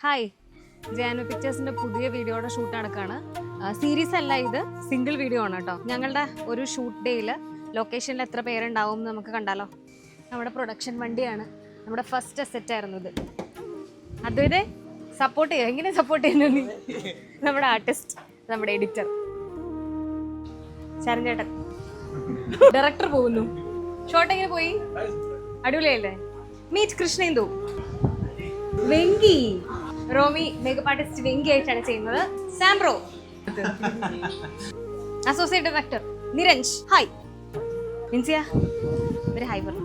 Hi, Janu പിക്ചേഴ്സിന്റെ പുതിയ വീഡിയോയുടെ shoot നടക്കുകയാണ്. സീരീസ് അല്ല, ഇത് സിംഗിൾ വീഡിയോ ആണ് കേട്ടോ. ഞങ്ങളുടെ ഒരു ഷൂട്ട് ഡേയിൽ ലൊക്കേഷനിൽ എത്ര പേരുണ്ടാവും എന്ന് നമുക്ക് കണ്ടാലോ. നമ്മുടെ പ്രൊഡക്ഷൻ വണ്ടിയാണ്, നമ്മുടെ ഫസ്റ്റ് അസെറ്റ് ആയിരുന്നു ഇത്. അതുവരെ സപ്പോർട്ട് ചെയ്യുക. എങ്ങനെ സപ്പോർട്ട് ചെയ്യുന്നു നീ? നമ്മുടെ ആർട്ടിസ്റ്റ്, നമ്മുടെ എഡിറ്റർ ശരൺ ചേട്ടൻ, ഡയറക്ടർ പോകുന്നു. ഷോട്ട് എങ്ങനെ പോയി? അടിപൊളിയല്ലേ? Meet Krishnendu, Venki, Romi makeup artist Venki ആയിട്ടാണ് ചെയ്യുന്നത്. സാംബ്രോ, associate director Niranj. Hi Minsiya, ഒരു ഹായ് പറഞ്ഞു.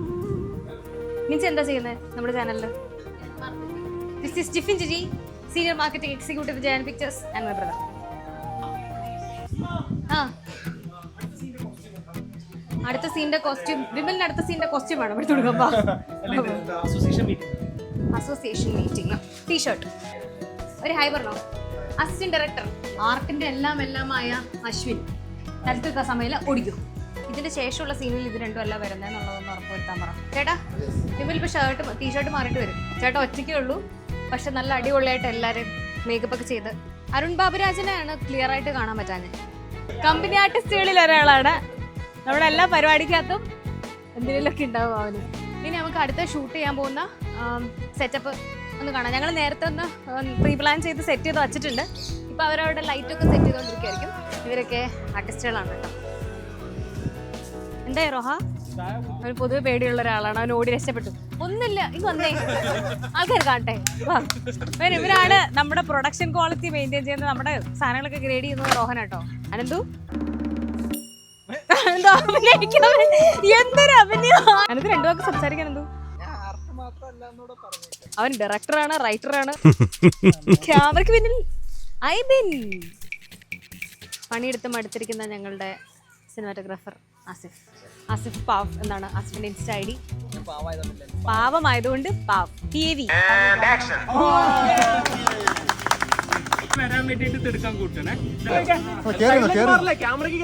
മിൻസി എന്താ ചെയ്യുന്നത് നമ്മുടെ ചാനലില്? This is Jifin Jiji, senior marketing executive Janu pictures and my brother. അടുത്ത സീനിന്റെ കോസ്റ്റ്യൂം, വിമലിന് അടുത്ത സീനിന്റെ കോസ്റ്റ്യൂം ആണ് ഇവിടെ തുടങ്ങുമ്പോ. Association meeting, T shirt. ഒരു ഹായ് പറഞ്ഞോ. അസിസ്റ്റന്റ് ഡയറക്ടർ, ആർട്ടിന്റെ എല്ലാമായ അശ്വിൻ. തലത്തിൽ സമയം ഓടിക്കും. ഇതിന്റെ ശേഷമുള്ള സീനിൽ ഇത് രണ്ടും അല്ല വരുന്നതെന്നുള്ളതൊന്ന് ഉറപ്പുവരുത്താൻ പറ. ചേട്ടാ വിമൽ ഇപ്പൊ ടീഷർട്ട് മാറിയിട്ട് വരും. ചേട്ടാ ഒറ്റയ്ക്കേ ഉള്ളൂ, പക്ഷെ നല്ല അടിപൊളിയായിട്ട് എല്ലാവരും മേക്കപ്പ് ഒക്കെ ചെയ്ത്. അരുൺ ബാബുരാജിനെയാണ് ക്ലിയർ ആയിട്ട് കാണാൻ പറ്റാഞ്ഞത്. കമ്പനി ആർട്ടിസ്റ്റുകളിൽ ഒരാളാണ്. നമ്മുടെ എല്ലാ പരിപാടിക്കകത്തും എന്തെങ്കിലുമൊക്കെ ഉണ്ടാവും അവന്. ഇനി നമുക്ക് അടുത്ത ഷൂട്ട് ചെയ്യാൻ പോകുന്ന സെറ്റപ്പ് ഒന്ന് കാണാം. ഞങ്ങൾ നേരത്തെ ഒന്ന് പ്രീ പ്ലാൻ ചെയ്ത് സെറ്റ് ചെയ്ത് വച്ചിട്ടുണ്ട്. ഇപ്പം അവരവരുടെ ലൈറ്റൊക്കെ സെറ്റ് ചെയ്തുകൊണ്ടിരിക്കുകയായിരിക്കും. ഇവരൊക്കെ ആർട്ടിസ്റ്റുകളാണ് കേട്ടോ. എന്തായി റോഹ? അവന് പൊതുവെ പേടിയുള്ള ഒരാളാണ്. അവൻ ഓടി രക്ഷപ്പെട്ടു. ഒന്നുമില്ല, ഇങ്ങ് വന്നേ, ആൾക്കാർ കാണട്ടെ. ഇവരാണ് നമ്മുടെ പ്രൊഡക്ഷൻ ക്വാളിറ്റി മെയിൻറ്റെയിൻ ചെയ്യുന്നത്. നമ്മുടെ സാധനങ്ങളൊക്കെ ഗ്രേഡ് ചെയ്യുന്നത് റോഹൻ കേട്ടോ. അനന്തു എന്തൊരു അഭിനയം! അനന്ത് രണ്ടു വാക്ക് സംസാരിക്കാൻ. എന്തു? അവൻ ഡയറക്ടറാണ്, റൈറ്ററാണ്, ക്യാമറയ്ക്ക് പിന്നിൽ പണിയെടുത്ത് മടുത്തിരിക്കുന്ന ഞങ്ങളുടെ സിനിമാറ്റോഗ്രാഫർ ആസിഫ് പാവ് എന്നാണ് ആസിഫിന്റെ ഇൻസ്റ്റ ഐഡി. പാവമായതുകൊണ്ട് പാവ് TV. ക്യാമറയ്ക്ക്